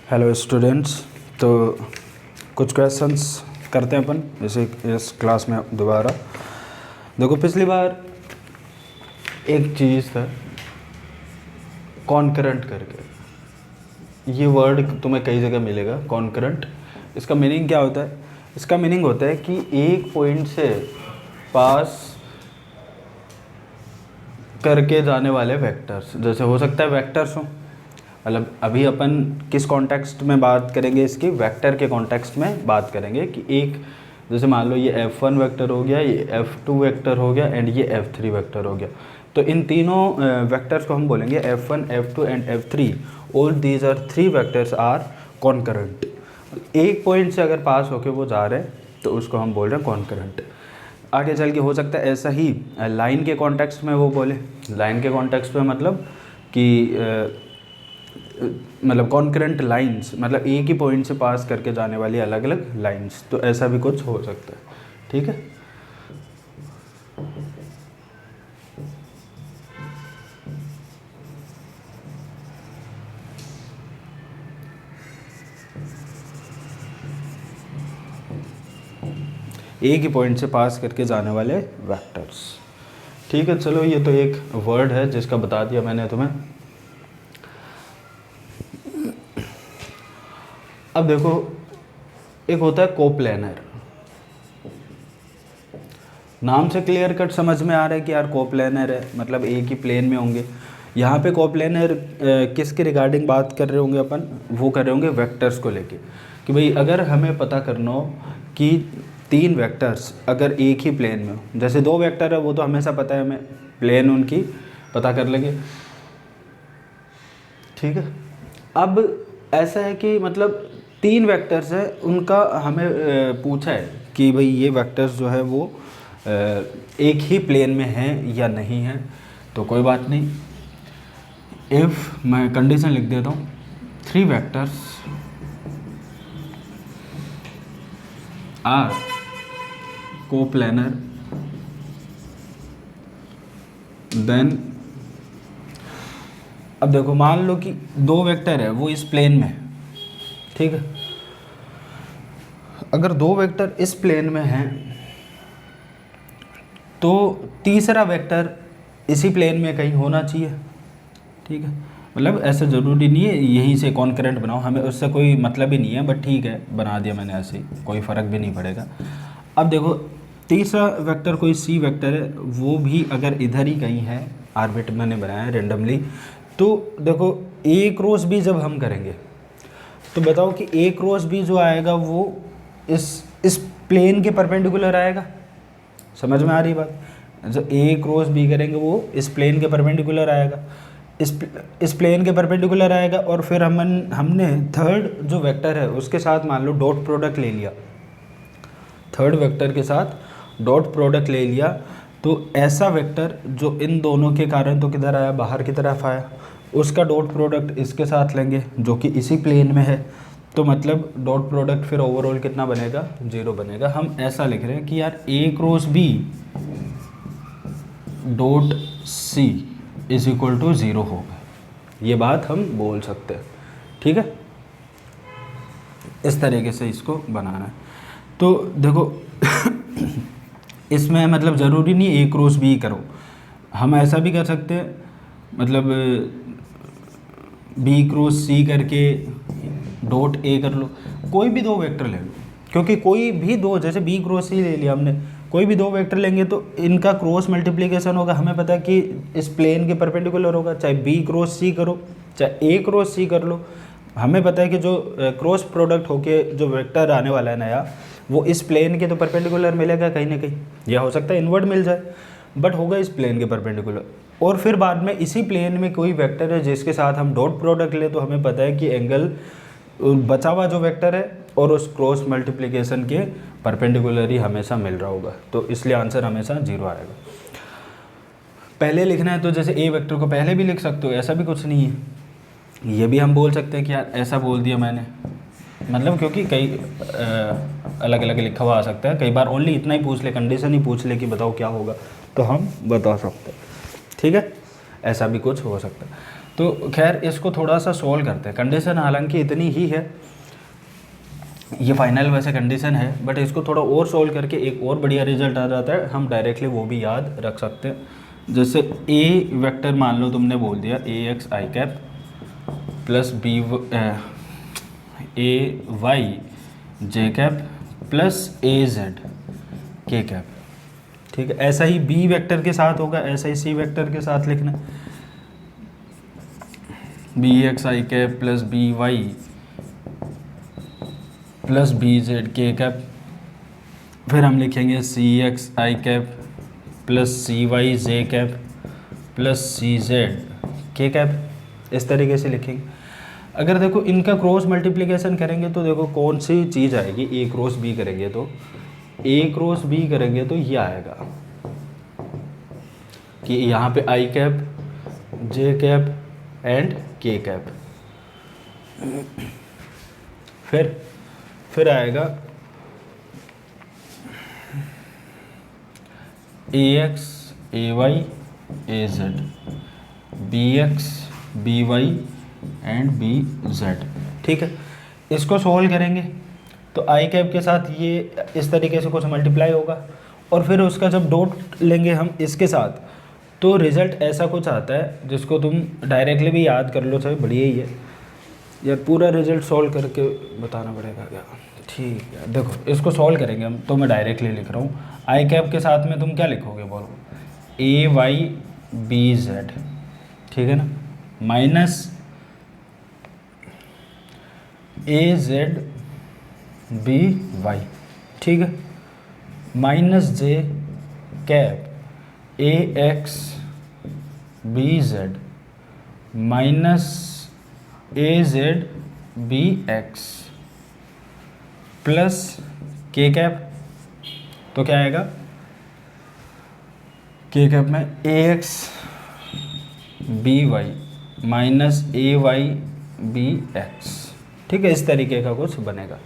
Hello students. तो कुछ questions करते हैं अपन जैसे इस क्लास में दोबारा। देखो पिछली बार एक चीज़ था कॉन्करेंट करके, ये वर्ड तुम्हें कई जगह मिलेगा कॉन्करेंट। इसका मीनिंग क्या होता है? इसका मीनिंग होता है कि एक पॉइंट से पास करके जाने वाले वेक्टर्स, जैसे हो सकता है वेक्टर्स हो, मतलब अभी अपन किस कॉन्टेक्स्ट में बात करेंगे, इसकी वेक्टर के कॉन्टेक्स्ट में बात करेंगे कि एक जैसे मान लो ये F1 वेक्टर हो गया, ये F2 वेक्टर हो गया एंड ये F3 वेक्टर हो गया। तो इन तीनों वेक्टर्स को हम बोलेंगे F1, F2 and F3। All these are three vectors are concurrent. एक पॉइंट से अगर पास होके वो जा रहे हैं तो उसको हम बोल रहे हैं कॉन्करेंट। आगे चल के हो सकता है ऐसा ही लाइन के कॉन्टेक्स्ट में वो बोले। लाइन के कॉन्टेक्स्ट में मतलब कि मतलब कॉन्करेंट लाइंस, मतलब एक ही पॉइंट से पास करके जाने वाली अलग अलग लाइंस। तो ऐसा भी कुछ हो सकता है, ठीक है। एक ही पॉइंट से पास करके जाने वाले वेक्टर्स, ठीक है। चलो ये तो एक वर्ड है जिसका बता दिया मैंने तुम्हें। अब देखो एक होता है कोप्लेनर। नाम से क्लियर कट समझ में आ रहा है कि यार कोप्लेनर है मतलब एक ही प्लेन में होंगे। यहाँ पे कोप्लेनर किसके रिगार्डिंग बात कर रहे होंगे अपन? वो कर रहे होंगे वेक्टर्स को लेके कि भाई अगर हमें पता करना हो कि तीन वेक्टर्स अगर एक ही प्लेन में हो, जैसे दो वेक्टर है वो तो हमेशा पता है हमें, प्लेन उनकी पता कर लेंगे, ठीक है। अब ऐसा है कि मतलब तीन वेक्टर्स है, उनका हमें पूछा है कि भाई ये वेक्टर्स जो है वो एक ही प्लेन में हैं या नहीं है। तो कोई बात नहीं, इफ़ मैं कंडीशन लिख देता हूँ, three vectors are coplanar then. अब देखो मान लो कि दो वेक्टर है वो इस प्लेन में है, ठीक है। अगर दो वेक्टर इस प्लेन में हैं तो तीसरा वेक्टर इसी प्लेन में कहीं होना चाहिए, ठीक है। मतलब ऐसा ज़रूरी नहीं है यहीं से कॉन्करेंट बनाओ, हमें उससे कोई मतलब ही नहीं है, बट ठीक है बना दिया मैंने ऐसे ही, कोई फ़र्क भी नहीं पड़ेगा। अब देखो तीसरा वेक्टर कोई सी वेक्टर है, वो भी अगर इधर ही कहीं है, आर्बिट मैंने बनाया है रेंडमली, तो देखो ए क्रॉस बी जब हम करेंगे तो बताओ कि ए क्रॉस बी जो आएगा वो इस प्लेन के परपेंडिकुलर आएगा। समझ में आ रही बात? जो ए क्रॉस बी करेंगे वो इस प्लेन के परपेंडिकुलर आएगा, इस प्लेन के परपेंडिकुलर आएगा। और फिर हमने थर्ड जो वेक्टर है उसके साथ मान लो डॉट प्रोडक्ट ले लिया, थर्ड वेक्टर के साथ डॉट प्रोडक्ट ले लिया, तो ऐसा वेक्टर जो इन दोनों के कारण तो किधर आया, बाहर की तरफ आया, उसका डॉट प्रोडक्ट इसके साथ लेंगे जो कि इसी प्लेन में है। तो मतलब डॉट प्रोडक्ट फिर ओवरऑल कितना बनेगा, 0 बनेगा। हम ऐसा लिख रहे हैं कि यार A cross B dot C is equal to 0 होगा, ये बात हम बोल सकते हैं, ठीक है। इस तरीके से इसको बनाना है। तो देखो इसमें मतलब ज़रूरी नहीं ए क्रॉस बी करो, हम ऐसा भी कर सकते हैं, मतलब बी क्रॉस सी करके डॉट ए कर लो, कोई भी दो वेक्टर ले लो, क्योंकि कोई भी दो, जैसे बी क्रॉस सी ले लिया हमने, कोई भी दो वेक्टर लेंगे तो इनका क्रॉस मल्टीप्लिकेशन होगा, हमें पता है कि इस प्लेन के परपेंडिकुलर होगा, चाहे बी क्रॉस सी करो चाहे ए क्रॉस सी कर लो। हमें पता है कि जो क्रॉस प्रोडक्ट होके जो वेक्टर आने वाला है नया, वो इस प्लेन के तो परपेंडिकुलर मिलेगा कहीं ना कहीं, या हो सकता है इनवर्ट मिल जाए, बट होगा इस प्लेन के परपेंडिकुलर। और फिर बाद में इसी प्लेन में कोई वेक्टर है जिसके साथ हम डॉट प्रोडक्ट ले, तो हमें पता है कि एंगल बचा हुआ जो वेक्टर है और उस क्रॉस मल्टीप्लिकेशन के परपेंडिकुलर ही हमेशा मिल रहा होगा, तो इसलिए आंसर हमेशा 0 आएगा। पहले लिखना है तो जैसे ए वेक्टर को पहले भी लिख सकते हो, ऐसा भी कुछ नहीं है। ये भी हम बोल सकते हैं कि यार ऐसा बोल दिया मैंने, मतलब क्योंकि कई अलग अलग लिखा हुआ आ सकता है, कई बार ओनली इतना ही पूछ ले, कंडीशन ही पूछ ले कि बताओ क्या होगा, तो हम बता सकते हैं, ठीक है। ऐसा भी कुछ हो सकता है। तो खैर इसको थोड़ा सा सोल्व करते हैं। कंडीशन हालांकि इतनी ही है, ये फाइनल वैसे कंडीशन है, बट इसको थोड़ा और सोल्व करके एक और बढ़िया रिजल्ट आ जाता है, हम डायरेक्टली वो भी याद रख सकते हैं। जैसे ए वेक्टर मान लो तुमने बोल दिया ए x I cap plus B A Y J cap plus A Z K cap, ठीक है। ऐसा ही बी वेक्टर के साथ होगा, ऐसा ही सी वेक्टर के साथ लिखना, B X I cap plus B Y plus B Z K cap. फिर हम लिखेंगे C X I cap plus C Y J cap plus C Z K cap. इस तरीके से लिखेंगे। अगर देखो इनका क्रॉस मल्टीप्लिकेशन करेंगे तो देखो कौन सी चीज़ आएगी, ए क्रॉस बी करेंगे तो ए क्रॉस बी करेंगे तो ये आएगा कि यहाँ पे I cap J cap and K cap. फिर आएगा A X A Y A Z, B X B Y and B Z, ठीक है। इसको सोल्व करेंगे तो आई कैप के साथ ये इस तरीके से कुछ मल्टीप्लाई होगा, और फिर उसका जब डॉट लेंगे हम इसके साथ तो रिज़ल्ट ऐसा कुछ आता है जिसको तुम डायरेक्टली भी याद कर लो, चाहे बढ़िया ही है यार। पूरा रिजल्ट सॉल्व करके बताना पड़ेगा क्या, ठीक है। देखो इसको सॉल्व करेंगे हम, तो मैं डायरेक्टली लिख रहा हूँ। आई कैप के साथ में तुम क्या लिखोगे बोलो, ए वाई बी जेड, ठीक है ना, minus A Z B Y, ठीक है, minus J cap A X B Z minus A Z B X plus K cap. तो क्या आएगा, के कैप में A X B Y minus A Y B X, ठीक है। इस तरीके का कुछ बनेगा।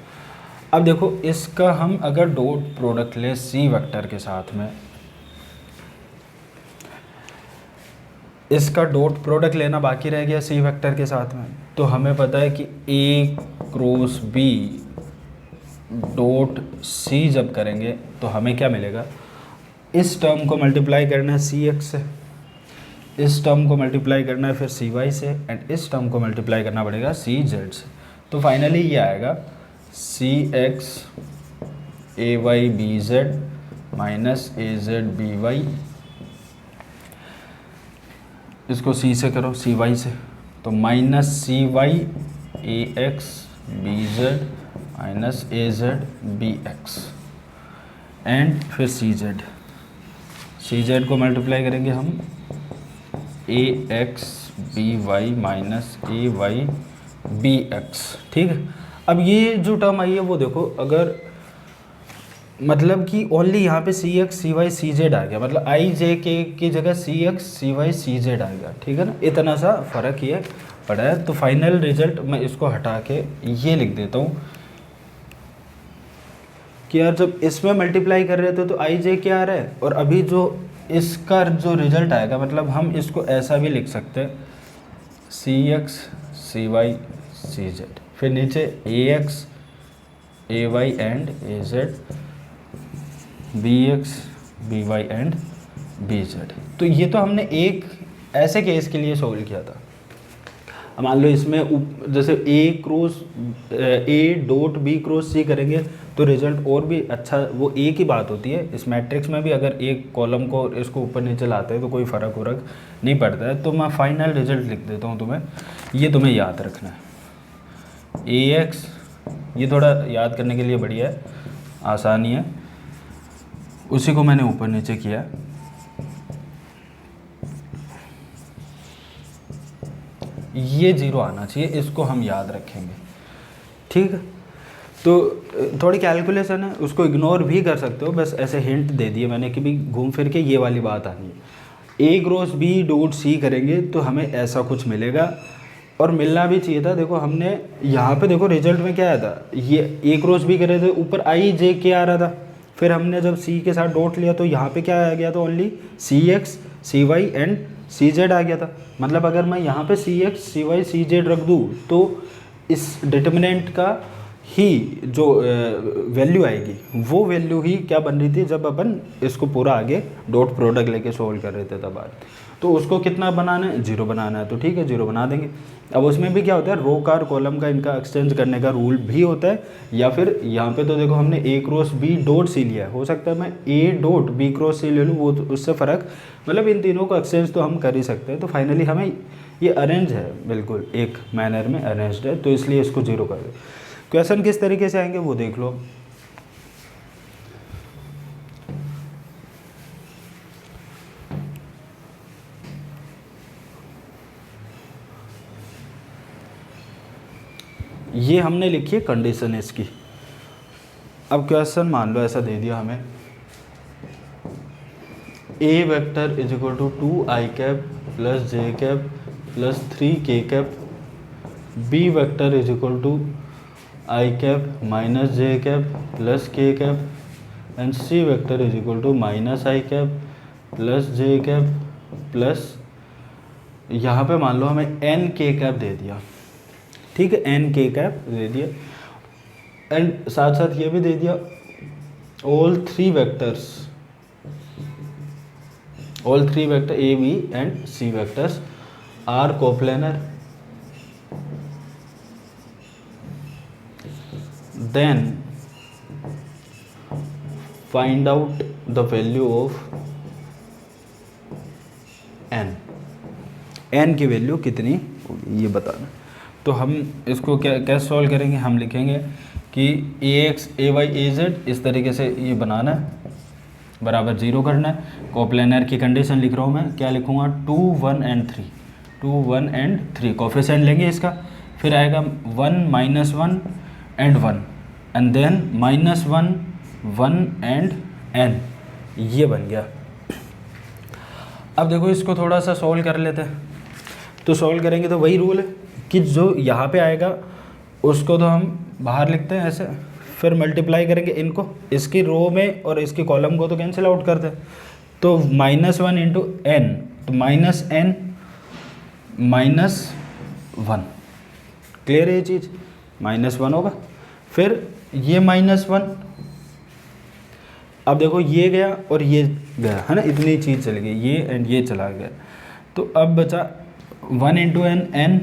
अब देखो इसका हम अगर डॉट प्रोडक्ट ले सी वेक्टर के साथ में, इसका डॉट प्रोडक्ट लेना बाकी रह गया सी वेक्टर के साथ में, तो हमें पता है कि ए क्रॉस बी डॉट सी जब करेंगे तो हमें क्या मिलेगा, इस टर्म को मल्टीप्लाई करना है सी एक्स से, इस टर्म को मल्टीप्लाई करना है फिर सी वाई से, एंड इस टर्म को मल्टीप्लाई करना पड़ेगा सी जेड से। तो फाइनली ये आएगा C X A Y B Z minus A Z B Y, इसको सी से करो सी वाई से, तो minus C Y A X B Z minus A Z B X, and फिर सी जेड को मल्टीप्लाई करेंगे हम A X B Y minus A Y B X, ठीक है। अब ये जो टर्म आई है वो देखो, अगर मतलब कि ओनली यहाँ पे C X C Y C Z आ गया, मतलब आई जे के की जगह सी X C Y C Z आ गया, ठीक है ना, इतना सा फ़र्क ये पड़ा है। तो फाइनल रिजल्ट मैं इसको हटा के ये लिख देता हूँ कि यार जब इसमें मल्टीप्लाई कर रहे थे तो आई जे क्या आ रहा है, और अभी जो इसका जो रिजल्ट आएगा, मतलब हम इसको ऐसा भी लिख सकते हैं C X C Y C Z, फिर नीचे A X A Y and A Z B X B Y and B Z. तो ये तो हमने एक ऐसे केस के लिए सॉल्व किया था। अब मान लो इसमें जैसे A cross A dot B cross C करेंगे तो रिजल्ट और भी अच्छा, वो एक ही बात होती है। इस मैट्रिक्स में भी अगर एक कॉलम को इसको ऊपर नीचे लाते हैं तो कोई फ़र्क वरक नहीं पड़ता है। तो मैं फाइनल रिजल्ट लिख देता हूँ तुम्हें, ये तुम्हें याद रखना है। ए एक्स ये थोड़ा याद करने के लिए बढ़िया है, आसानी है, उसी को मैंने ऊपर नीचे किया। ये जीरो आना चाहिए, इसको हम याद रखेंगे, ठीक है। तो थोड़ी कैलकुलेशन है, उसको इग्नोर भी कर सकते हो, बस ऐसे हिंट दे दिए मैंने कि भी घूम फिर के ये वाली बात आनी है। ए क्रॉस बी डॉट सी करेंगे तो हमें ऐसा कुछ मिलेगा, और मिलना भी चाहिए था। देखो हमने यहाँ पे देखो रिजल्ट में क्या आया था, ये ए क्रॉस बी कर रहे थे, ऊपर आई जे के आ रहा था, फिर हमने जब सी के साथ डॉट लिया तो यहाँ पे क्या आ गया था, only C X C Y and C Z आ गया था। मतलब अगर मैं यहाँ पे C X C Y C Z रख दूँ तो इस डिटर्मिनेंट का ही जो वैल्यू आएगी वो वैल्यू ही क्या बन रही थी जब अपन इसको पूरा आगे डॉट प्रोडक्ट लेके सोल्व कर रहे थे तब आज। तो उसको कितना बनाना है, 0 बनाना है, तो ठीक है 0 बना देंगे। अब उसमें भी क्या होता है, रो का और कॉलम का इनका एक्सचेंज करने का रूल भी होता है, या फिर यहाँ पे तो देखो हमने ए क्रॉस बी डॉट सी लिया है, हो सकता है मैं ए डॉट बी क्रॉस सी ले लूँ, वो तो उससे फ़र्क, मतलब इन तीनों को एक्सचेंज तो हम कर ही सकते हैं। तो फाइनली हमें ये अरेंज है, बिल्कुल एक मैनर में अरेंज्ड है, तो इसलिए इसको 0 कर दे। क्वेश्चन किस तरीके से आएंगे वो देख लो। ये हमने लिखी है कंडीशन इसकी। अब क्वेश्चन मान लो ऐसा दे दिया हमें, A vector is equal to 2i cap plus J cap plus 3k cap, B vector is equal to i cap minus J cap plus k cap and C vector is equal to minus i cap plus J cap plus, यहाँ पे मान लो हमें n k cap दे दिया, ठीक है, n k cap दे दिया, and साथ साथ ये भी दे दिया all three vector A B and C vectors are coplanar, then find out the value of n की वैल्यू कितनी होगी ये बताना। तो हम इसको कैसे सॉल्व करेंगे, हम लिखेंगे कि ए X A Y A Z इस तरीके से ये बनाना है, बराबर 0 करना है। कोप्लेनर की कंडीशन लिख रहा हूँ मैं, क्या लिखूँगा, 2 1 एंड 3, 2 1 एंड 3 कोफिशिएंट लेंगे इसका, फिर आएगा 1 minus 1 and 1 and then minus 1 1 and n, ये बन गया। अब देखो इसको थोड़ा सा सॉल्व कर लेते हैं। तो सॉल्व करेंगे तो वही रूल है कि जो यहाँ पे आएगा उसको तो हम बाहर लिखते हैं ऐसे, फिर मल्टीप्लाई करेंगे इनको, इसकी रो में और इसकी कॉलम को तो कैंसिल आउट करते हैं, तो -1 इंटू n, तो माइनस n माइनस 1, क्लियर है ये चीज़, -1 होगा, फिर ये -1, अब देखो ये गया और ये गया है ना, इतनी चीज़ चली गई, ये एंड ये चला गया, तो अब बचा 1 इंटू n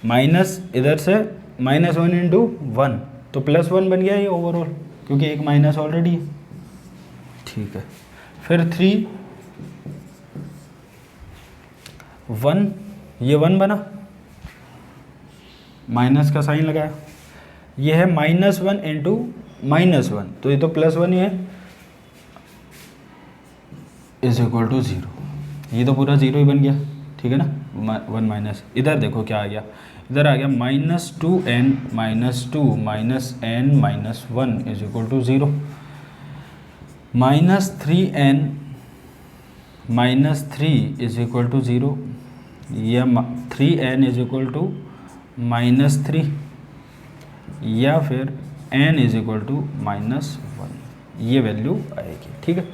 माइनस इधर से -1 इंटू 1, तो +1 बन गया ये ओवरऑल, क्योंकि एक माइनस ऑलरेडी है, ठीक है। फिर 3 1, ये 1 बना, माइनस का साइन लगाया, ये है -1 इंटू -1, तो ये तो +1 ही है, इज इक्वल टू 0, ये तो पूरा 0 ही बन गया, ठीक है ना। 1 माइनस, इधर देखो क्या आ गया, इधर आ गया -2n -2 -n -1 is equal to 0, -3n -3 is equal to 0, या 3n इज इक्वल टू -3, या फिर n इज इक्वल टू -1, ये वैल्यू आएगी, ठीक है।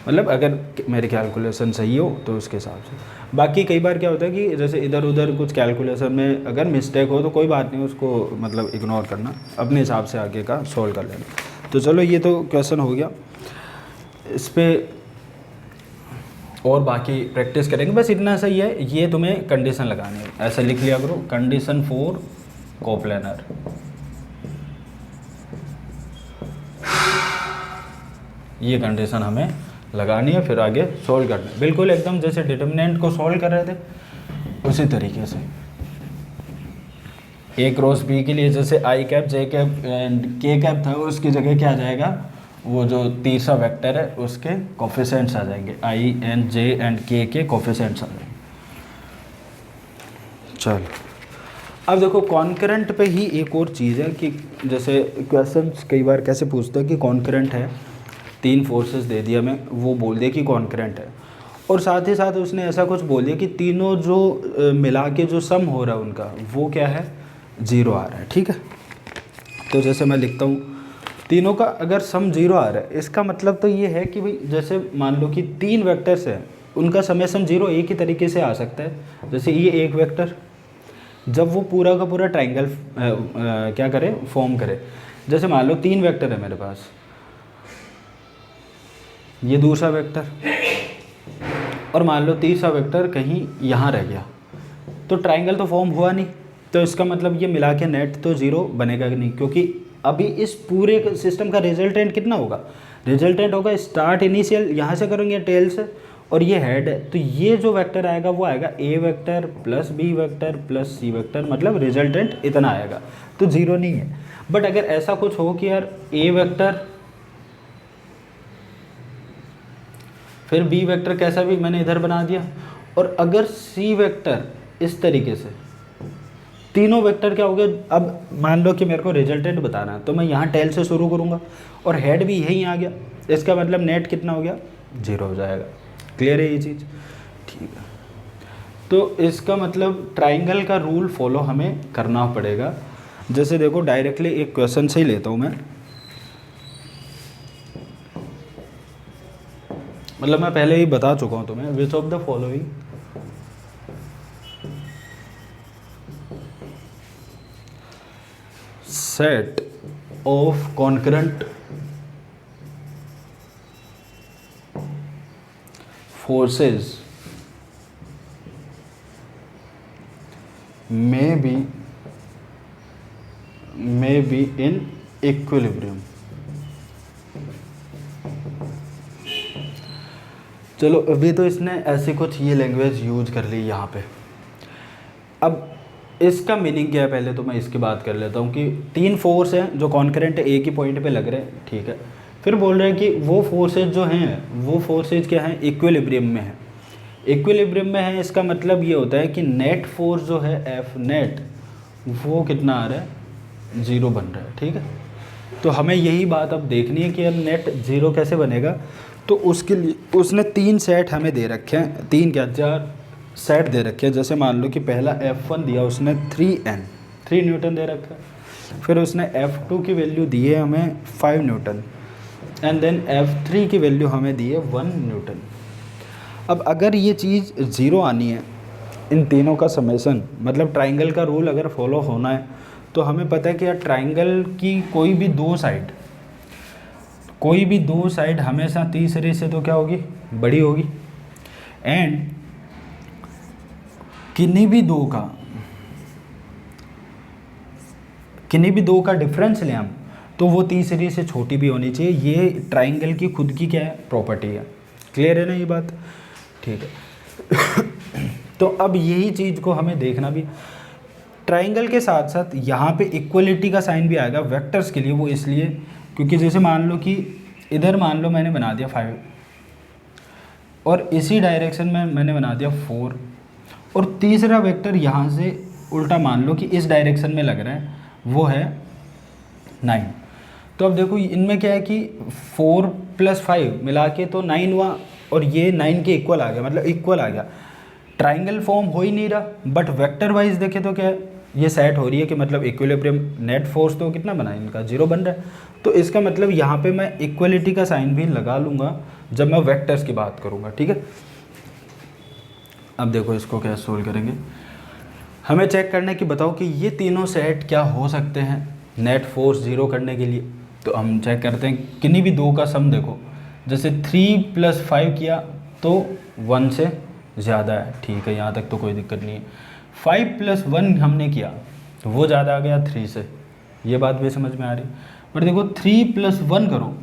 मतलब अगर मेरी कैलकुलेशन सही हो तो उसके हिसाब से। बाकी कई बार क्या होता है कि जैसे इधर उधर कुछ कैलकुलेशन में अगर मिस्टेक हो तो कोई बात नहीं, उसको मतलब इग्नोर करना, अपने हिसाब से आगे का सॉल्व कर लेना। तो चलो ये तो क्वेश्चन हो गया, इस पर और बाकी प्रैक्टिस करेंगे, बस इतना सही है, ये तुम्हें कंडीशन लगानी है, ऐसा लिख लिया करो, कंडीशन फॉर कोप्लेनर, ये कंडीशन हमें लगानी है, फिर आगे सॉल्व करना है, बिल्कुल एकदम जैसे डिटर्मिनेंट को सॉल्व कर रहे थे उसी तरीके से। ए क्रॉस बी के लिए जैसे आई cap J cap and K cap था, उसकी जगह क्या आ जाएगा, वो जो तीसरा वेक्टर है उसके कोफिशिएंट्स आ जाएंगे, आई एंड जे एंड के कोफिशिएंट्स आ जाएंगे। चलो अब देखो कॉन्करेंट पे ही एक और चीज़ है कि जैसे क्वेश्चन कई बार कैसे पूछते हैं कि कॉन्करेंट है, 3 फोर्सेस दे दिया मैं, वो बोल दिया कि कॉन्करेंट है, और साथ ही साथ उसने ऐसा कुछ बोल दिया कि तीनों जो मिला के जो सम हो रहा है उनका वो क्या है, 0 आ रहा है, ठीक है। तो जैसे मैं लिखता हूँ तीनों का अगर सम 0 आ रहा है इसका मतलब तो ये है कि भाई जैसे मान लो कि 3 वेक्टर्स हैं, उनका समेसन 0 एक ही तरीके से आ सकता है। जैसे ये एक वेक्टर जब वो पूरा का पूरा ट्राइंगल क्या करे, फॉर्म करे। जैसे मान लो 3 वेक्टर है मेरे पास, ये दूसरा वेक्टर, और मान लो तीसरा वेक्टर कहीं यहाँ रह गया, तो ट्राइंगल तो फॉर्म हुआ नहीं। तो इसका मतलब ये मिला के नेट तो 0 बनेगा नहीं, क्योंकि अभी इस पूरे सिस्टम का रिजल्टेंट कितना होगा, रिजल्टेंट होगा स्टार्ट इनिशियल यहाँ से करेंगे टेल से, और ये हेड है, तो ये जो वेक्टर आएगा वो आएगा A vector plus B vector plus C vector, मतलब रिजल्टेंट इतना आएगा, तो 0 नहीं है। बट अगर ऐसा कुछ हो कि यार ए वेक्टर फिर बी वेक्टर कैसा भी मैंने इधर बना दिया, और अगर सी वेक्टर इस तरीके से, तीनों वेक्टर क्या हो गए। अब मान लो कि मेरे को रिजल्टेंट बताना है, तो मैं यहाँ टेल से शुरू करूँगा और हेड भी यहीं आ गया, इसका मतलब नेट कितना हो गया, 0 हो जाएगा। क्लियर है ये चीज़, ठीक है। तो इसका मतलब ट्राइंगल का रूल फॉलो हमें करना पड़ेगा। जैसे देखो डायरेक्टली एक क्वेश्चन से ही लेता हूँ मैं, मतलब मैं पहले ही बता चुका हूँ तुम्हें, विच of the following set of concurrent forces may be in equilibrium। चलो अभी तो इसने ऐसे कुछ ये लैंग्वेज यूज कर ली यहाँ पे। अब इसका मीनिंग क्या है, पहले तो मैं इसकी बात कर लेता हूँ कि 3 फोर्स हैं जो कॉन्करेंट एक ही पॉइंट पे लग रहे हैं, ठीक है। फिर बोल रहे हैं कि वो फोर्सेज जो हैं वो फोर्सेज क्या हैं, इक्विलिब्रियम में है। इक्विलिब्रियम में है, इसका मतलब ये होता है कि नेट फोर्स जो है एफ नेट वो कितना आ रहा है, 0 बन रहा है, ठीक है। तो हमें यही बात अब देखनी है कि अब नेट 0 कैसे बनेगा। तो उसके लिए उसने 3 सेट हमें दे रखे हैं, 3 क्या 4 सेट दे रखे हैं। जैसे मान लो कि पहला F1 दिया उसने 3 न्यूटन दे रखा है। फिर उसने F2 की वैल्यू दी है हमें 5 न्यूटन, एंड देन F3 की वैल्यू हमें दी है 1 न्यूटन। अब अगर ये चीज़ 0 आनी है, इन तीनों का समेसन, मतलब ट्राइंगल का रूल अगर फॉलो होना है, तो हमें पता है कि यार ट्राइंगल की कोई भी दो साइड हमेशा तीसरे से तो क्या होगी, बड़ी होगी। एंड किन्हीं भी दो का डिफरेंस लें हम, तो वो तीसरी से छोटी भी होनी चाहिए। ये ट्राइंगल की खुद की क्या है, प्रॉपर्टी है। क्लियर है ना ये बात, ठीक है। तो अब यही चीज़ को हमें देखना भी, ट्राइंगल के साथ साथ यहाँ पे इक्वलिटी का साइन भी आएगा वेक्टर्स के लिए। वो इसलिए क्योंकि जैसे मान लो कि इधर मान लो मैंने बना दिया 5 और इसी डायरेक्शन में मैंने बना दिया 4, और तीसरा वेक्टर यहाँ से उल्टा मान लो कि इस डायरेक्शन में लग रहा है, वो है 9। तो अब देखो इनमें क्या है कि 4 + 5 मिला के तो 9 हुआ, और ये 9 के इक्वल आ गया, मतलब इक्वल आ गया। ट्राइंगल फॉर्म हो ही नहीं रहा, बट वेक्टर वाइज देखे तो क्या है, ये सेट हो रही है कि मतलब इक्विलिब्रियम नेट फोर्स तो कितना बना है इनका, 0 बन रहा है। तो इसका मतलब यहाँ पे मैं इक्वलिटी का साइन भी लगा लूँगा जब मैं वेक्टर्स की बात करूँगा, ठीक है। अब देखो इसको क्या सोल्व करेंगे, हमें चेक करना है कि बताओ कि ये तीनों सेट क्या हो सकते हैं नेट फोर्स 0 करने के लिए। तो हम चेक करते हैं, किन्हीं भी दो का सम देखो, जैसे 3 + 5 किया तो 1 से ज़्यादा है, ठीक है, यहाँ तक तो कोई दिक्कत नहीं है। 5 + 1 हमने किया तो वो ज़्यादा आ गया 3 से, ये बात भी समझ में आ रही। पर देखो 3 + 1 करो,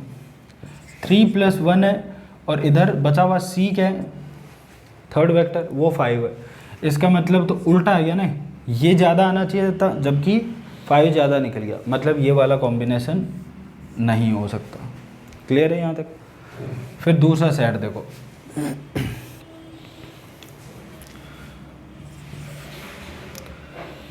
3 + 1 है, और इधर बचा हुआ C क्या है, थर्ड वेक्टर, वो 5 है। इसका मतलब तो उल्टा आ गया ना, ये ज़्यादा आना चाहिए था जबकि 5 ज़्यादा निकल गया, मतलब ये वाला कॉम्बिनेशन नहीं हो सकता। क्लियर है यहाँ तक। फिर दूसरा सेट देखो,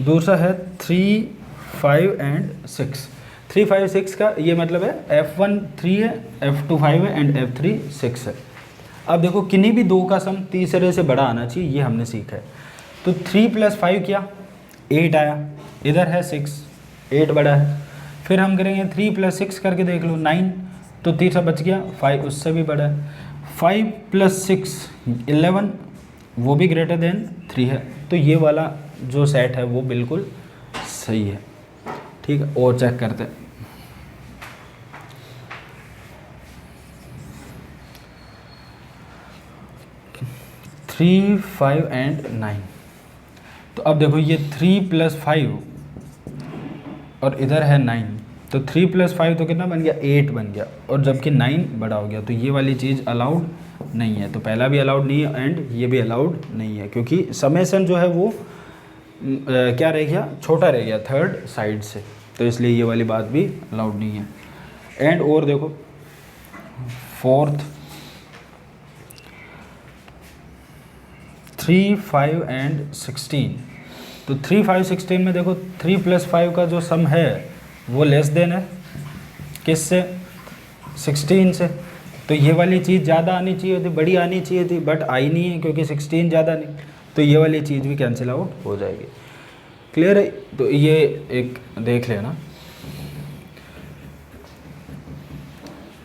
दूसरा है 3, 5 and 6। 3, 5, 6 का ये मतलब है F1 3 है, F2 5 है एंड F3 6 है। अब देखो किन्हीं भी दो का सम तीसरे से बड़ा आना चाहिए, ये हमने सीखा है। तो 3 + 5 किया 8 आया, इधर है 6, 8 बड़ा है। फिर हम करेंगे 3 + 6 करके देख लो 9, तो तीसरा बच गया 5, उससे भी बड़ा है। 5 + 6 11, वो भी ग्रेटर देन 3 है। तो ये वाला जो सेट है वो बिल्कुल सही है। ठीक है, और चेक करते हैं। 3, 5 एंड 9। तो अब देखो ये 3 + 5 और इधर है 9, तो 3 + 5 तो कितना बन गया 8 बन गया, और जबकि 9 बड़ा हो गया, तो ये वाली चीज़ अलाउड नहीं है। तो पहला भी अलाउड नहीं है एंड ये भी अलाउड नहीं है, क्योंकि समेसन जो है वो क्या रह गया, छोटा रह गया थर्ड साइड से, तो इसलिए ये वाली बात भी अलाउड नहीं है। एंड और देखो फोर्थ 3, 5 एंड 16। तो 3, 5, 16 में देखो 3 + 5 का जो सम है वो लेस देन है किससे, 16 से। तो ये वाली चीज़ ज़्यादा आनी चाहिए थी, बड़ी आनी चाहिए थी, बट आई नहीं है क्योंकि 16 ज़्यादा नहीं, तो ये वाली चीज़ भी कैंसिल आउट हो जाएगी। क्लियर है? तो ये एक देख लेना।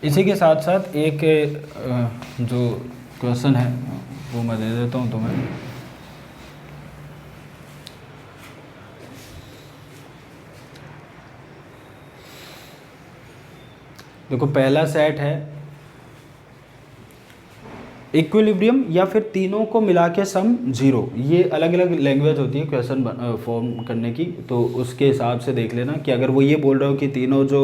इसी के साथ साथ एक जो क्वेश्चन है वो मैं दे देता हूँ तुम्हें। देखो पहला सेट है इक्विलिब्रियम या फिर तीनों को मिला के सम 0। ये अलग अलग लैंग्वेज होती है क्वेश्चन फॉर्म करने की, तो उसके हिसाब से देख लेना कि अगर वो ये बोल रहा हो कि तीनों जो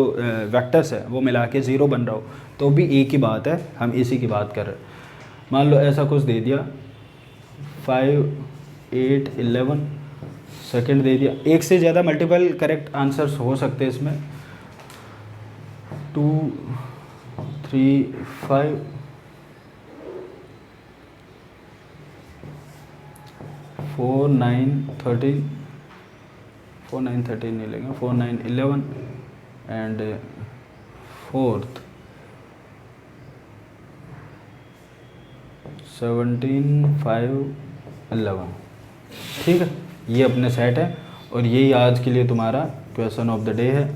वेक्टर्स है वो मिला के 0 बन रहा हो तो भी एक ही बात है, हम इसी की बात कर रहे हैं। मान लो ऐसा कुछ दे दिया 5, 8, 11 सेकेंड दे दिया, एक से ज़्यादा मल्टीपल करेक्ट आंसर्स हो सकते हैं इसमें, 2, 3, 5, 4, 9, 13, 4, 9, 13 नहीं लेंगे, 4, 9, 11 एंड फोर्थ 17, 5, 11। ठीक है, ये अपने सेट है और यही आज के लिए तुम्हारा क्वेश्चन ऑफ द डे है।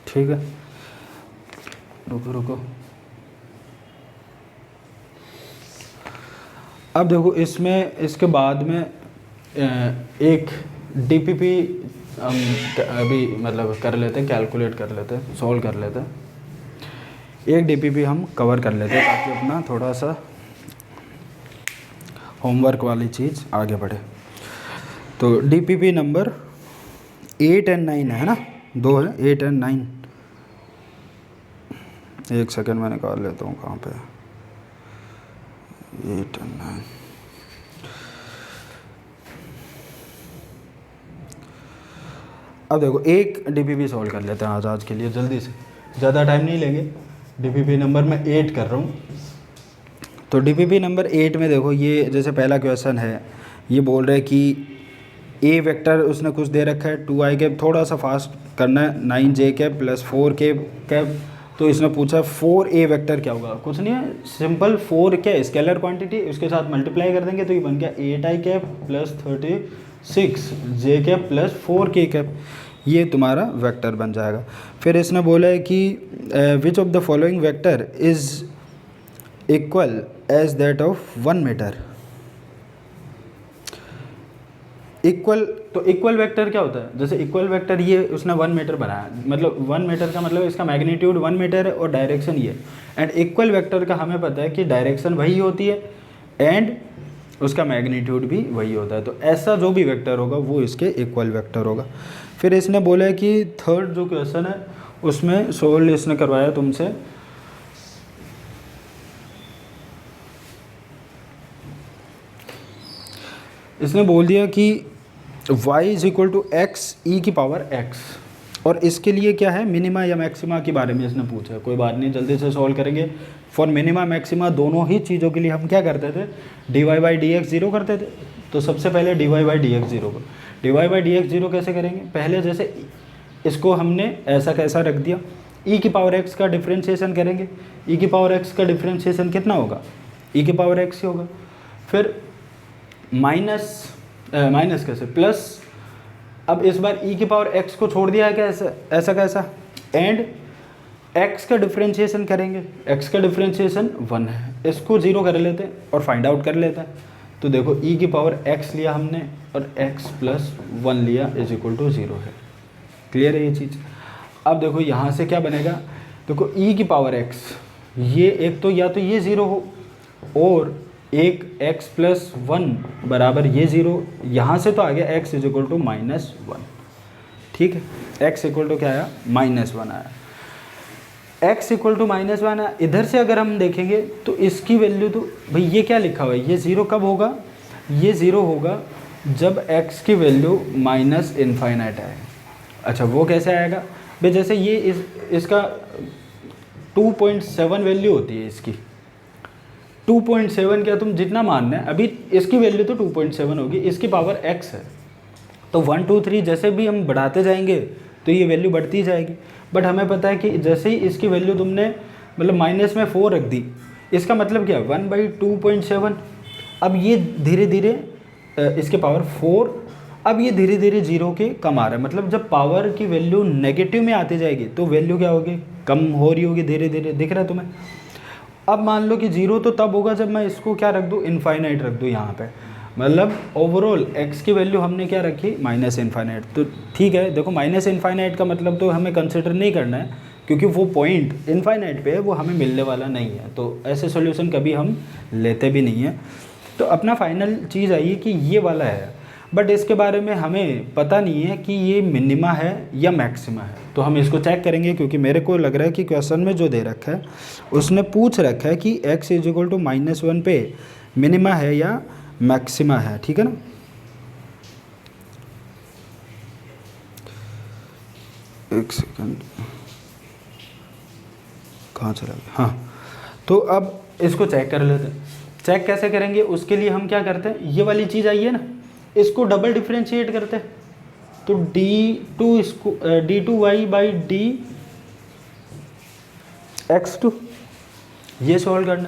ठीक है, रुको रुको। अब देखो इसमें इसके बाद में एक डीपीपी हम अभी मतलब कर लेते हैं, कैलकुलेट कर लेते हैं, सॉल्व कर लेते हैं। एक डीपीपी हम कवर कर लेते हैं ताकि अपना थोड़ा सा होमवर्क वाली चीज़ आगे बढ़े। तो डीपीपी नंबर 8 और 9 है ना, 2 है 8 और 9। एक सेकंड मैं निकाल लेता हूँ कहाँ पे 8 और 9। अब देखो एक डीपीपी सॉल्व कर लेते हैं आज के लिए जल्दी से, ज़्यादा टाइम नहीं लेंगे। डीपीपी नंबर मैं 8 कर रहा हूँ। तो डीपीपी नंबर 8 में देखो ये जैसे पहला क्वेश्चन है, ये बोल रहे हैं कि ए वेक्टर उसने कुछ दे रखा है 2i कैप, थोड़ा सा फास्ट करना है, 9j cap plus 4k cap. तो इसने पूछा 4a वेक्टर क्या होगा, कुछ नहीं है, सिंपल 4 क्या स्केलर क्वांटिटी, उसके साथ मल्टीप्लाई कर देंगे तो ये बन गया 8i cap plus 36j cap plus 4k cap, ये तुम्हारा वेक्टर बन जाएगा। फिर इसने बोला है कि which of the following vector is equal as that of 1 metre. Equal, तो इक्वल वेक्टर क्या होता है, जैसे इक्वल वेक्टर ये उसने 1 मीटर बनाया, मतलब 1 मीटर का मतलब इसका मैग्नीट्यूड 1 मीटर है और डायरेक्शन ये। एंड इक्वल वेक्टर का हमें पता है कि डायरेक्शन वही होती है एंड उसका मैग्नीट्यूड भी वही होता है, तो ऐसा जो भी वेक्टर होगा वो इसके इक्वल वेक्टर होगा। फिर इसने बोला है कि थर्ड जो क्वेश्चन है उसमें सोल्व इसने करवाया तुमसे, इसने बोल दिया कि y is equal to X E की पावर x, और इसके लिए क्या है मिनिमा या मैक्सिमा के बारे में इसने पूछा है। कोई बात नहीं, जल्दी से सॉल्व करेंगे। फॉर मिनिमा मैक्सिमा दोनों ही चीज़ों के लिए हम क्या करते थे, dy/dx 0 करते थे। तो सबसे पहले dy/dx 0 को dy/dx 0 कैसे करेंगे, पहले जैसे इसको हमने ऐसा कैसा रख दिया, e की पावर x का डिफ्रेंशिएशन करेंगे, e की पावर x का डिफ्रेंशिएशन कितना होगा, e की पावर x ही होगा। फिर माइनस माइनस कैसे प्लस, अब इस बार e की पावर x को छोड़ दिया है क्या, ऐसा कैसा, एंड x का डिफ्रेंशिएशन करेंगे, x का डिफ्रेंशिएशन 1 है, इसको 0 कर लेते हैं और फाइंड आउट कर लेते हैं। तो देखो e की पावर x लिया हमने और x प्लस 1 लिया इज इक्वल टू 0 है। क्लियर है ये चीज़। अब देखो यहाँ से क्या बनेगा, देखो e की पावर x, ये एक तो या तो ये 0 हो और एक x प्लस 1 बराबर ये 0, यहाँ से तो आ गया x इज इक्वल टू -1। ठीक है, x इक्वल टू क्या आया, -1 आया। x इक्वल टू -1 आया। इधर से अगर हम देखेंगे तो इसकी वैल्यू तो भाई ये क्या लिखा हुआ है, ये 0 कब होगा, ये 0 होगा जब x की वैल्यू -∞ आए। अच्छा वो कैसे आएगा भाई, जैसे ये इसका 2.7 वैल्यू होती है इसकी, 2.7 क्या तुम जितना मानना है, अभी इसकी वैल्यू तो 2.7 होगी, इसकी पावर x है, तो 1 2 3 जैसे भी हम बढ़ाते जाएंगे तो ये वैल्यू बढ़ती जाएगी। बट हमें पता है कि जैसे ही इसकी वैल्यू तुमने मतलब माइनस में 4 रख दी, इसका मतलब क्या, 1/2.7। अब ये धीरे धीरे इसके पावर 4, अब ये धीरे धीरे 0 के कम आ रहा है, मतलब जब पावर की वैल्यू नेगेटिव में आती जाएगी तो वैल्यू क्या होगी, कम हो रही होगी धीरे धीरे, दिख रहा है तुम्हें। अब मान लो कि 0 तो तब होगा जब मैं इसको क्या रख दूँ, इनफाइनाइट रख दूँ यहाँ पे, मतलब ओवरऑल x की वैल्यू हमने क्या रखी, -∞। तो ठीक है, देखो -∞ का मतलब तो हमें कंसिडर नहीं करना है, क्योंकि वो पॉइंट इनफाइनाइट पे है, वो हमें मिलने वाला नहीं है, तो ऐसे सॉल्यूशन कभी हम लेते भी नहीं हैं। तो अपना फाइनल चीज़ आई कि ये वाला है, बट इसके बारे में हमें पता नहीं है कि ये मिनिमा है या मैक्सिमा है, तो हम इसको चेक करेंगे, क्योंकि मेरे को लग रहा है कि क्वेश्चन में जो दे रखा है उसने पूछ रखा है कि x इज इक्वल टू -1 पे मिनिमा है या मैक्सिमा है। ठीक है ना, एक सेकंड, कहाँ चला गया, हाँ, तो अब इसको चेक कर लेते हैं। चेक कैसे करेंगे, उसके लिए हम क्या करते हैं, ये वाली चीज़ आई है ना, इसको डबल डिफ्रेंशिएट करते हैं, तो d2y/dx2 ये सॉल्व करना।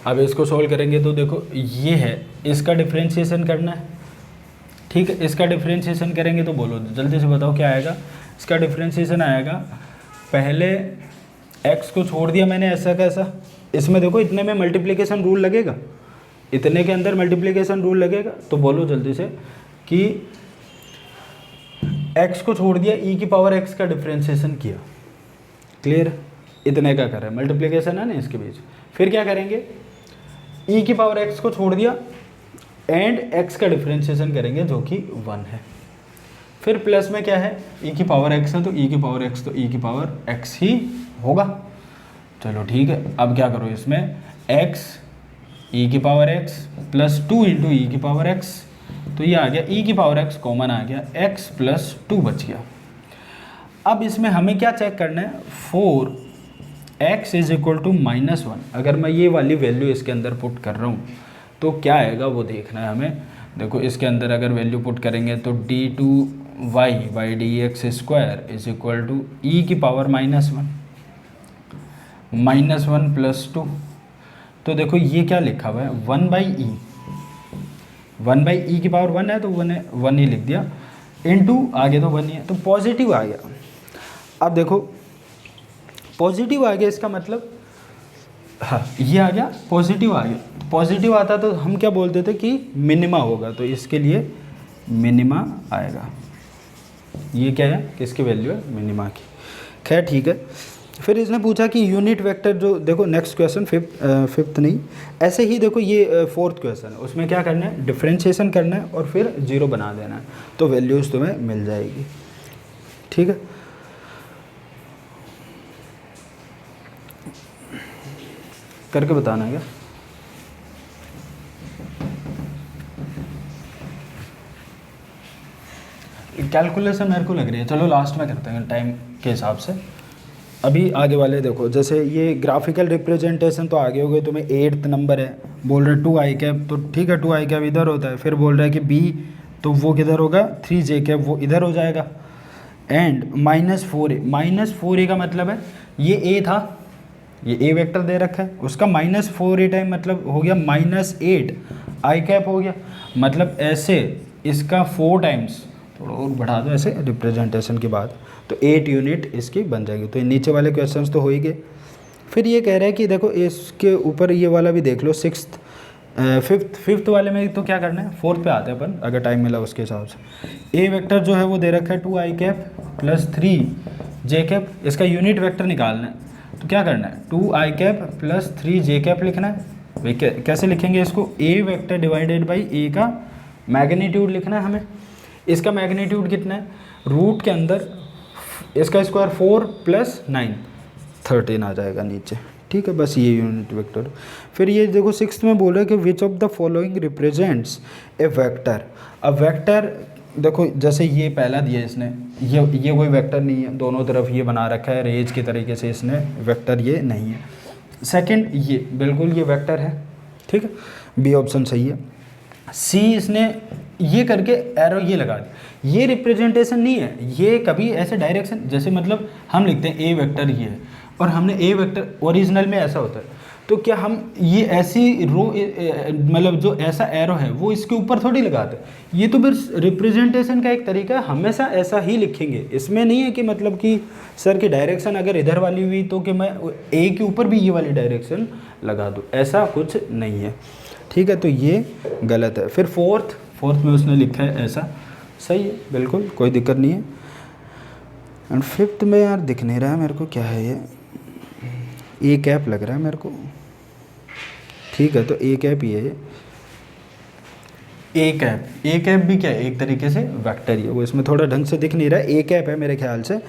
अब इसको सॉल्व करेंगे तो देखो ये है, इसका डिफ्रेंशिएशन करना है। ठीक है, इसका डिफ्रेंशिएशन करेंगे तो बोलो जल्दी से बताओ क्या आएगा। इसका डिफ्रेंशिएशन आएगा, पहले x को छोड़ दिया मैंने ऐसा कैसा, इसमें देखो इतने में मल्टीप्लिकेशन रूल लगेगा, इतने के अंदर मल्टीप्लिकेशन रूल लगेगा, तो बोलो जल्दी से कि x को छोड़ दिया, e की पावर x का डिफ्रेंशिएशन किया। क्लियर, इतने का करें, मल्टीप्लिकेशन है ना इसके बीच। फिर क्या करेंगे, e की पावर x को छोड़ दिया एंड x का डिफ्रेंशिएशन करेंगे जो कि 1 है। फिर प्लस में क्या है, e की पावर x है तो e की पावर x, तो e की पावर x ही होगा। चलो ठीक है, अब क्या करो इसमें, x e की पावर x प्लस 2 इंटू ई की पावर x, तो ये आ गया e की पावर x कॉमन आ गया, x प्लस 2 बच गया। अब इसमें हमें क्या चेक करना है, 4x इज इक्वल टू -1, अगर मैं ये वाली वैल्यू इसके अंदर पुट कर रहा हूँ तो क्या आएगा वो देखना है हमें। देखो इसके अंदर अगर वैल्यू पुट करेंगे तो d2y/dx square is equal to E की पावर -1 प्लस 2, तो देखो ये क्या लिखा हुआ है, 1/e, 1/e की पावर 1 है तो 1 ही लिख दिया, इनटू आगे तो 1 ही है, तो पॉजिटिव आ गया। अब देखो पॉजिटिव आ गया, इसका मतलब हाँ ये आ गया, पॉजिटिव आ गया। पॉजिटिव आता तो हम क्या बोलते थे कि मिनिमा होगा, तो इसके लिए मिनिमा आएगा। ये क्या है, किसकी वैल्यू है, मिनिमा की। खैर ठीक है, फिर इसने पूछा कि यूनिट वेक्टर जो, देखो नेक्स्ट क्वेश्चन फिफ्थ नहीं, ऐसे ही देखो ये फोर्थ क्वेश्चन है, उसमें क्या करना है, डिफ्रेंशिएशन करना है और फिर 0 बना देना है, तो वैल्यूज़ तुम्हें मिल जाएगी। ठीक है, करके बताना है क्या। कैलकुलेशन मेरे को लग रही है, चलो लास्ट में करते हैं टाइम के हिसाब से। अभी आगे वाले देखो, जैसे ये ग्राफिकल रिप्रेजेंटेशन तो आगे हो गए, तुम्हें 8th नंबर है, बोल रहे 2i कैप, तो ठीक है 2i कैप इधर होता है, फिर बोल रहा है कि b तो वो किधर होगा, 3j कैप वो इधर हो जाएगा, एंड -4a का मतलब है ये a था, ये a वेक्टर दे रखा है, उसका -4a टाइम मतलब हो गया -8 i कैप हो गया, मतलब ऐसे इसका 4 टाइम्स, थोड़ा और बढ़ा दो ऐसे रिप्रेजेंटेशन के बाद, तो 8 यूनिट इसकी बन जाएगी। तो ये नीचे वाले क्वेश्चंस तो हो ही गए। फिर ये कह रहा है कि देखो इसके ऊपर ये वाला भी देख लो, फिफ्थ वाले में तो क्या करना है, फोर्थ पे आते हैं अपन अगर टाइम मिला उसके हिसाब से। ए वेक्टर जो है वो दे रखा है 2i cap plus 3j cap, इसका यूनिट वेक्टर निकालना है। तो क्या करना है, 2i cap plus 3j cap लिखना है। भाई कैसे लिखेंगे इसको, ए वेक्टर डिवाइडेड बाई ए का मैग्नीट्यूड लिखना है हमें। इसका मैग्नीट्यूड कितना है, रूट के अंदर इसका स्क्वायर 4 प्लस 9 13 आ जाएगा नीचे, ठीक है। बस ये यूनिट वेक्टर। फिर ये देखो 6th में बोल रहा है कि which of the following represents A vector. अब वेक्टर देखो जैसे ये पहला दिया इसने, ये कोई वेक्टर नहीं है, दोनों तरफ ये बना रखा है रेज के तरीके से, इसने वेक्टर ये नहीं है। सेकंड ये बिल्कुल ये वेक्टर है, ठीक है, बी ऑप्शन सही है। सी इसने ये करके एरो ये लगा दिया, ये रिप्रेजेंटेशन नहीं है, ये कभी ऐसे डायरेक्शन, जैसे मतलब हम लिखते हैं ए वेक्टर ये है और हमने ए वेक्टर ओरिजिनल में ऐसा होता है, तो क्या हम ये ऐसी रो मतलब जो ऐसा एरो है वो इसके ऊपर थोड़ी लगाते हैं। ये तो बस रिप्रेजेंटेशन का एक तरीका है, हमेशा ऐसा ही लिखेंगे। इसमें नहीं है कि मतलब कि सर की डायरेक्शन अगर इधर वाली हुई तो कि मैं ए के ऊपर भी ये वाली डायरेक्शन लगा दूँ, ऐसा कुछ नहीं है, ठीक है। तो ये गलत है। फिर फोर्थ में उसने लिखा है ऐसा, सही है, बिल्कुल कोई दिक्कत नहीं है। एंड फिफ्थ में यार दिख नहीं रहा है मेरे को, क्या है ये, ए कैप लग रहा है मेरे को, ठीक है। तो ए कैप ये है, ए कैप भी क्या है, एक तरीके से वेक्टर ही है, वो इसमें थोड़ा ढंग से दिख नहीं रहा है, ए कैप है मेरे ख्याल से,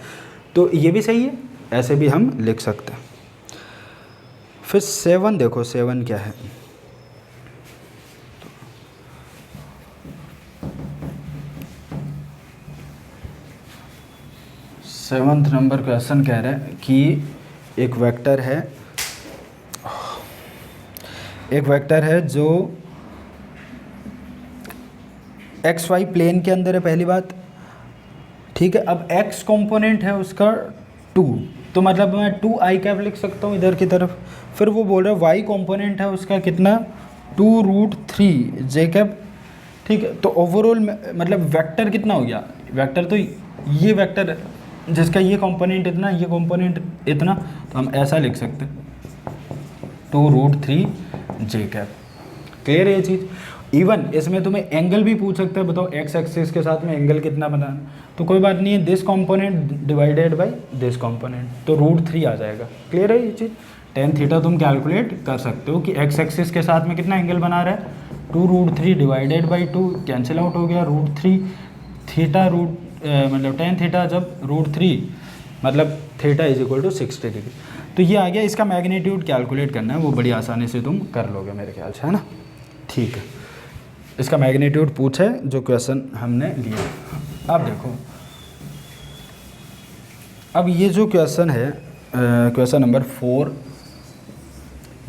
तो ये भी सही है, ऐसे भी हम लिख सकते हैं। फिर 7 देखो, 7 क्या है, सेवन्थ नंबर क्वेश्चन कह रहा है कि एक वेक्टर है जो एक्स वाई प्लेन के अंदर है, पहली बात, ठीक है। अब एक्स कंपोनेंट है उसका 2, तो मतलब मैं 2i कैप लिख सकता हूँ इधर की तरफ। फिर वो बोल रहा है वाई कंपोनेंट है उसका कितना, 2√3j कैप, ठीक है। तो ओवरऑल मतलब वेक्टर कितना हो गया, वेक्टर तो ये वेक्टर है जिसका ये कंपोनेंट इतना, ये कंपोनेंट इतना, तो हम ऐसा लिख सकते हैं 2√3j कैप। क्लियर है ये चीज़। इवन इसमें तुम्हें एंगल भी पूछ सकता है, बताओ एक्स एक्सिस के साथ में एंगल कितना बनाना, तो कोई बात नहीं है, this component divided by this component, तो √3 आ जाएगा। क्लियर है ये चीज़। tan थीटा तुम कैलकुलेट कर सकते हो कि एक्स एक्सिस के साथ में कितना एंगल बना रहा है, 2√3 डिवाइडेड बाई 2 कैंसिल आउट हो गया, √3 थीटा मतलब tan थीटा जब √3 मतलब theta is equal to 60 degree, तो ये आ गया। इसका मैग्नीट्यूड कैलकुलेट करना है, वो बड़ी आसानी से तुम कर लोगे मेरे ख्याल से, है ना, ठीक है। इसका मैग्नीट्यूड पूछा है जो क्वेश्चन हमने लिया। अब देखो, अब ये जो क्वेश्चन है क्वेश्चन नंबर 4,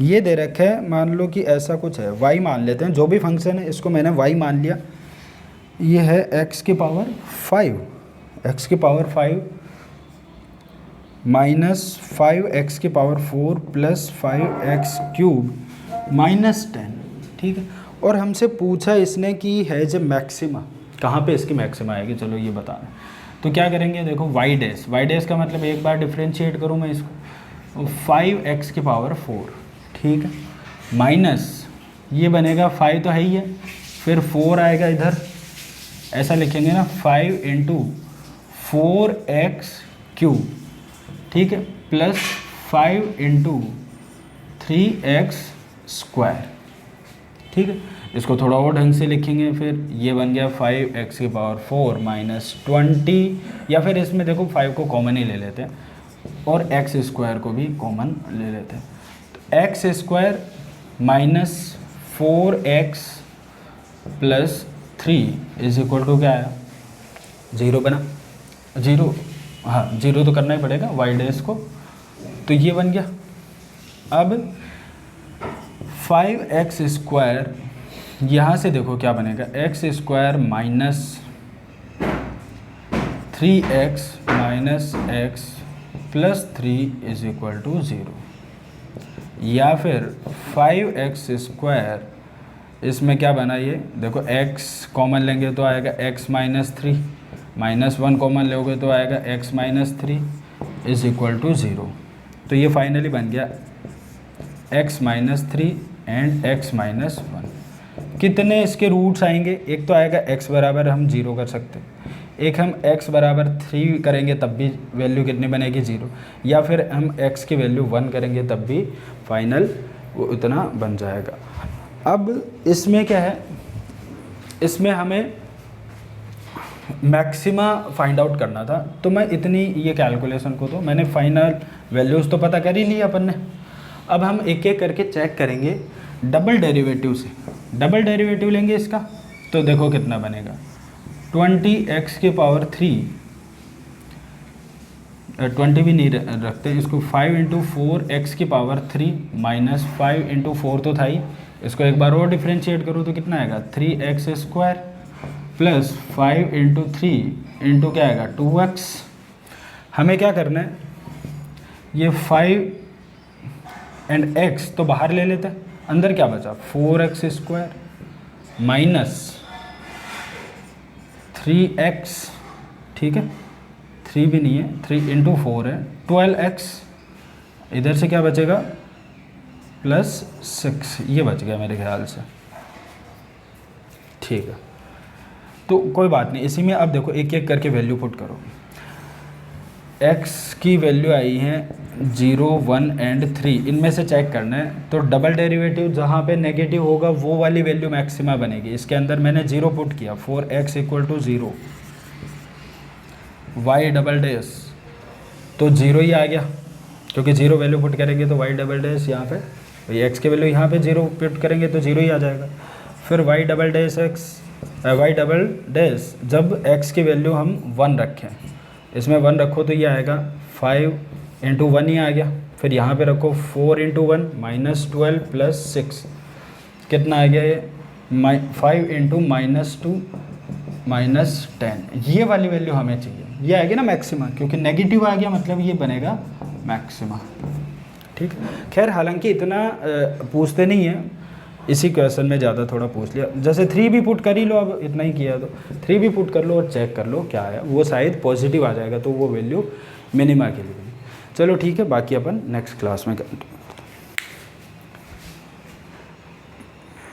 ये दे रखा है, मान लो कि ऐसा कुछ है, y मान लेते हैं, जो भी फंक्शन है इसको मैंने y मान लिया। ये है x की पावर 5 माइनस 5x की पावर 4 प्लस 5x³ माइनस 10, ठीक है। और हमसे पूछा इसने कि है जब मैक्सिमा, कहाँ पे इसकी मैक्सिमा आएगी, चलो ये बताना। तो क्या करेंगे, देखो y डैश का मतलब एक बार डिफ्रेंशिएट करूँ मैं इसको, 5x की पावर 4, ठीक है, माइनस ये बनेगा 5 तो है ही है, फिर 4 आएगा इधर, ऐसा लिखेंगे ना, 5 × 4x³, ठीक है, प्लस 5 × 3x², ठीक है। इसको थोड़ा और ढंग से लिखेंगे, फिर ये बन गया 5x की पावर 4 माइनस 20, या फिर इसमें देखो 5 को कॉमन ही ले लेते हैं और x² को भी कॉमन ले लेते हैं, तो x² minus 4x plus 3 is equal to क्या आया, 0 बना, 0, हाँ 0 तो करना ही पड़ेगा y डैश को, तो ये बन गया। अब 5x² यहाँ से देखो क्या बनेगा, x² minus 3x minus x plus 3 is equal to 0, या फिर 5x² इसमें क्या बना ये देखो, x कॉमन लेंगे तो आएगा x माइनस 3, -1 कॉमन लोगे तो आएगा x minus 3 is equal to 0। तो ये फाइनली बन गया x minus 3 and x minus 1। कितने इसके रूट्स आएंगे, एक तो आएगा x बराबर हम 0 कर सकते हैं, एक हम x बराबर 3 करेंगे तब भी वैल्यू कितनी बनेगी 0, या फिर हम x की वैल्यू 1 करेंगे तब भी फाइनल वो उतना बन जाएगा। अब इसमें क्या है, इसमें हमें मैक्सिमा फाइंड आउट करना था, तो मैं इतनी ये कैलकुलेशन को तो मैंने फाइनल वैल्यूज़ तो पता कर ही लिया अपन ने। अब हम एक एक करके चेक करेंगे डबल डेरिवेटिव से। डबल डेरिवेटिव लेंगे इसका तो देखो कितना बनेगा, 20x की पावर 3, 20 भी नहीं रखते इसको, 5 इंटू 4 एक्स की पावर 3 माइनस 5 इंटू 4 तो था ही, इसको एक बार और डिफ्रेंशिएट करो तो कितना आएगा 3x square plus 5 into 3 into क्या आएगा 2x। हमें क्या करना है, ये 5 एंड x तो बाहर ले लेते हैं, अंदर क्या बचा 4x स्क्वायर माइनस 3x, ठीक है 3 भी नहीं है, 3 इंटू 4 है 12x, इधर से क्या बचेगा प्लस 6, ये बच गया मेरे ख्याल से, ठीक है। तो कोई बात नहीं, इसी में अब देखो एक एक करके वैल्यू पुट करो। x की वैल्यू आई है 0, 1 एंड 3, इनमें से चेक करना है। तो डबल डेरिवेटिव जहाँ पे नेगेटिव होगा वो वाली वैल्यू मैक्सिमा बनेगी। इसके अंदर मैंने 0 पुट किया, 4x equal to 0, y double dash तो 0 ही आ गया, क्योंकि 0 वैल्यू पुट करेंगे तो y डबल डैश यहाँ पे, x की वैल्यू यहाँ पे 0 पुट करेंगे तो 0 ही आ जाएगा। फिर y double dash y double dash जब x की वैल्यू हम 1 रखें, इसमें 1 रखो तो ये आएगा 5 इंटू 1 ही आ गया। फिर यहाँ पे रखो 4 इंटू 1 माइनस 12 प्लस 6, कितना आ गया ये 5 इंटू माइनस 2 माइनस 10। ये वाली वैल्यू हमें चाहिए, ये आएगी ना मैक्सिमा, क्योंकि नेगेटिव आ गया मतलब ये बनेगा मैक्सिमा, ठीक। खैर हालांकि इतना पूछते नहीं है, इसी क्वेश्चन में ज़्यादा थोड़ा पूछ लिया। जैसे 3 भी पुट कर ही लो, अब इतना ही किया तो 3 भी पुट कर लो और चेक कर लो क्या है, वो शायद पॉजिटिव आ जाएगा तो वो वैल्यू मिनिमा के लिए। चलो ठीक है, बाकी अपन नेक्स्ट क्लास में